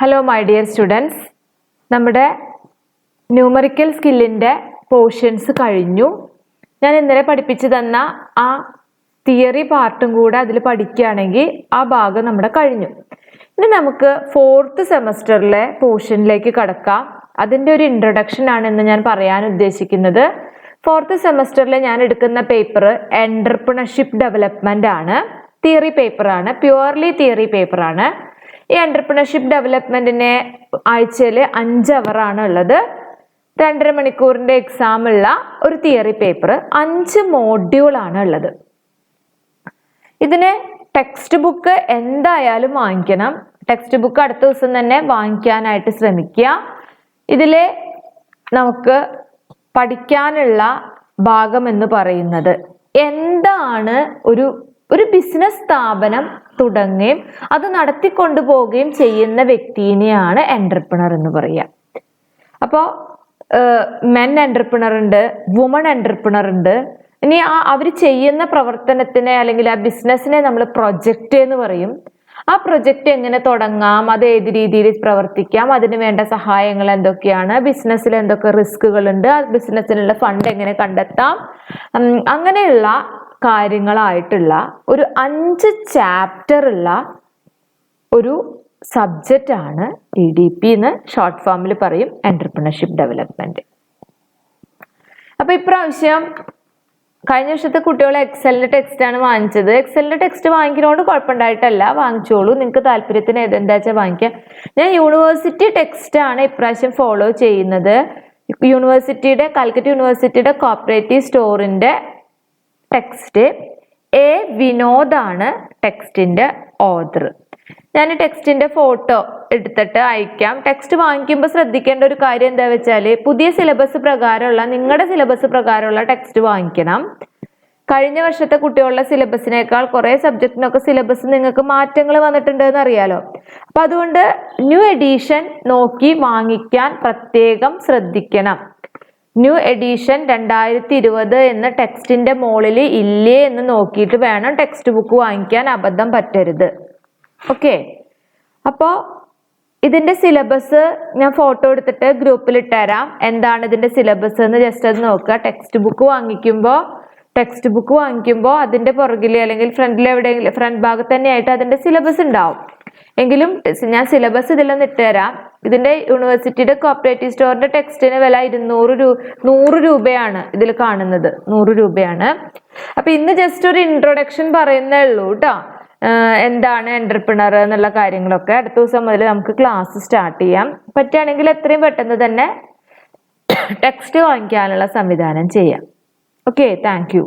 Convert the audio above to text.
Hello my dear students, നമ്മുടെ numerical സ്കില്ലിൻ്റെ portions കഴിഞ്ഞു. ഞാൻ ഇന്നലെ പഠിപ്പിച്ചു തന്ന ആ തിയറി പാർട്ടും കൂടെ അതിൽ പഠിക്കുകയാണെങ്കിൽ ആ ഭാഗം നമ്മുടെ കഴിഞ്ഞു. ഇനി നമുക്ക് 4th സെമസ്റ്ററിലെ പോർഷനിലേക്ക് കടക്കാം. അതിൻ്റെ ഒരു ഇൻട്രൊഡക്ഷൻ ആണ് ഇന്ന് ഞാൻ പറയാൻ ഉദ്ദേശിക്കുന്നത്. 4th സെമസ്റ്ററിൽ ഞാൻ എടുക്കുന്ന പേപ്പർ എൻ്റർപ്രണർഷിപ്പ് ഡെവലപ്മെൻ്റ് ആണ്. തിയറി പേപ്പറാണ്, പ്യുവർലി തിയറി പേപ്പറാണ്. ഈ എൻ്റർപ്രണർഷിപ്പ് ഡെവലപ്മെൻറ്റിനെ ആഴ്ചയിൽ 5 അവറാണ് ഉള്ളത്. 2.5 മണിക്കൂറിൻ്റെ എക്സാം ഉള്ള ഒരു തിയറി പേപ്പർ, 5 മോഡ്യൂളാണ് ഉള്ളത്. ഇതിന് ടെക്സ്റ്റ് ബുക്ക് എന്തായാലും വാങ്ങിക്കണം. ടെക്സ്റ്റ് ബുക്ക് അടുത്ത ദിവസം തന്നെ വാങ്ങിക്കാനായിട്ട് ശ്രമിക്കുക. ഇതിൽ നമുക്ക് പഠിക്കാനുള്ള ഭാഗം എന്ന് പറയുന്നത് എന്താണ് ഒരു ബിസിനസ് സ്ഥാപനം തുടങ്ങുകയും അത് നടത്തിക്കൊണ്ടുപോവുകയും ചെയ്യുന്ന വ്യക്തിനെയാണ് എൻ്റർപ്രണർ എന്ന് പറയുക. അപ്പോൾ മെൻ എൻ്റർപ്രണർ ഉണ്ട്, വുമൺ എൻ്റർപ്രണർ ഉണ്ട്. ഇനി അവർ ചെയ്യുന്ന പ്രവർത്തനത്തിനെ അല്ലെങ്കിൽ ആ ബിസിനസ്സിനെ നമ്മൾ പ്രൊജക്റ്റ് എന്ന് പറയും. ആ പ്രൊജക്റ്റ് എങ്ങനെ തുടങ്ങാം, അത് ഏത് രീതിയിൽ പ്രവർത്തിക്കാം, അതിന് വേണ്ട സഹായങ്ങൾ എന്തൊക്കെയാണ്, ബിസിനസ്സിൽ എന്തൊക്കെ റിസ്കുകളുണ്ട്, ആ ബിസിനസ്സിനുള്ള ഫണ്ട് എങ്ങനെ കണ്ടെത്താം, അങ്ങനെയുള്ള കാര്യങ്ങളായിട്ടുള്ള ഒരു 5 ചാപ്റ്റർ ഉള്ള ഒരു സബ്ജക്റ്റ് ആണ് EDP എന്ന് ഷോർട്ട് ഫോമിൽ പറയും, എൻ്റർപ്രണർഷിപ്പ് ഡെവലപ്മെൻറ്റ്. അപ്പോൾ ഇപ്രാവശ്യം കഴിഞ്ഞ വർഷത്തെ കുട്ടികൾ എക്സലിൻ്റെ ടെക്സ്റ്റ് ആണ് വാങ്ങിച്ചത്. എക്സലിൻ്റെ ടെക്സ്റ്റ് വാങ്ങിക്കുന്നതുകൊണ്ട് കുഴപ്പമുണ്ടായിട്ടല്ല, വാങ്ങിച്ചോളൂ. നിങ്ങൾക്ക് താല്പര്യത്തിന് എന്താ വെച്ചാൽ വാങ്ങിക്കാം. ഞാൻ യൂണിവേഴ്സിറ്റി ടെക്സ്റ്റ് ആണ് ഇപ്രാവശ്യം ഫോളോ ചെയ്യുന്നത്. കാലിക്കറ്റ് യൂണിവേഴ്സിറ്റിയുടെ കോപ്പറേറ്റീവ് സ്റ്റോറിൻ്റെ ടെക്സ്റ്റ് വിനോദാണ് ടെക്സ്റ്റിൻ്റെ ഓഥർ. ഞാൻ ടെക്സ്റ്റിൻ്റെ ഫോട്ടോ എടുത്തിട്ട് അയക്കാം. ടെക്സ്റ്റ് വാങ്ങിക്കുമ്പോൾ ശ്രദ്ധിക്കേണ്ട ഒരു കാര്യം എന്താ വെച്ചാൽ, പുതിയ സിലബസ് പ്രകാരമുള്ള, നിങ്ങളുടെ സിലബസ് പ്രകാരമുള്ള ടെക്സ്റ്റ് വാങ്ങിക്കണം. കഴിഞ്ഞ വർഷത്തെ കുട്ടികളുടെ സിലബസിനേക്കാൾ കുറേ സബ്ജക്റ്റിനൊക്കെ സിലബസ് നിങ്ങൾക്ക് മാറ്റങ്ങൾ വന്നിട്ടുണ്ടെന്ന് അറിയാലോ. അപ്പം അതുകൊണ്ട് ന്യൂ എഡീഷൻ നോക്കി വാങ്ങിക്കാൻ പ്രത്യേകം ശ്രദ്ധിക്കണം. ന്യൂ എഡീഷൻ 2020 എന്ന ടെക്സ്റ്റിന്റെ മുകളിൽ ഇല്ലേ എന്ന് നോക്കിയിട്ട് വേണം ടെക്സ്റ്റ് ബുക്ക് വാങ്ങിക്കാൻ. അബദ്ധം പറ്റരുത്. ഓക്കെ, അപ്പോൾ ഇതിന്റെ സിലബസ് ഞാൻ ഫോട്ടോ എടുത്തിട്ട് ഗ്രൂപ്പിൽ ഇട്ടുതരാം. എന്താണ് ഇതിന്റെ സിലബസ് എന്ന് ജസ്റ്റ് അത് നോക്കുക. ടെക്സ്റ്റ് ബുക്ക് വാങ്ങിക്കുമ്പോൾ അതിന്റെ പുറകിൽ അല്ലെങ്കിൽ ഫ്രണ്ടിൽ എവിടെയെങ്കിലും ഫ്രണ്ട് ഭാഗത്ത് തന്നെയായിട്ട് അതിന്റെ സിലബസ് ഉണ്ടാവും. എങ്കിലും ഞാൻ സിലബസ് ഇതിലൊന്ന് ഇട്ടുതരാം. ഇതിന്റെ യൂണിവേഴ്സിറ്റിയുടെ കോപ്പറേറ്റീവ് സ്റ്റോറിന്റെ ടെക്സ്റ്റിന് വില 100 രൂപയാണ് ഇതിൽ കാണുന്നത്. 100 രൂപയാണ്. അപ്പൊ ഇന്ന് ജസ്റ്റ് ഒരു ഇൻട്രൊഡക്ഷൻ പറയുന്നേ ഉള്ളൂ കേട്ടോ. എന്താണ് എൻ്റർപ്രണർ എന്നുള്ള കാര്യങ്ങളൊക്കെ. അടുത്ത ദിവസം മുതൽ നമുക്ക് ക്ലാസ് സ്റ്റാർട്ട് ചെയ്യാം. പറ്റുകയാണെങ്കിൽ എത്രയും പെട്ടെന്ന് തന്നെ ടെക്സ്റ്റ് വാങ്ങിക്കാനുള്ള സംവിധാനം ചെയ്യാം. Okay, thank you.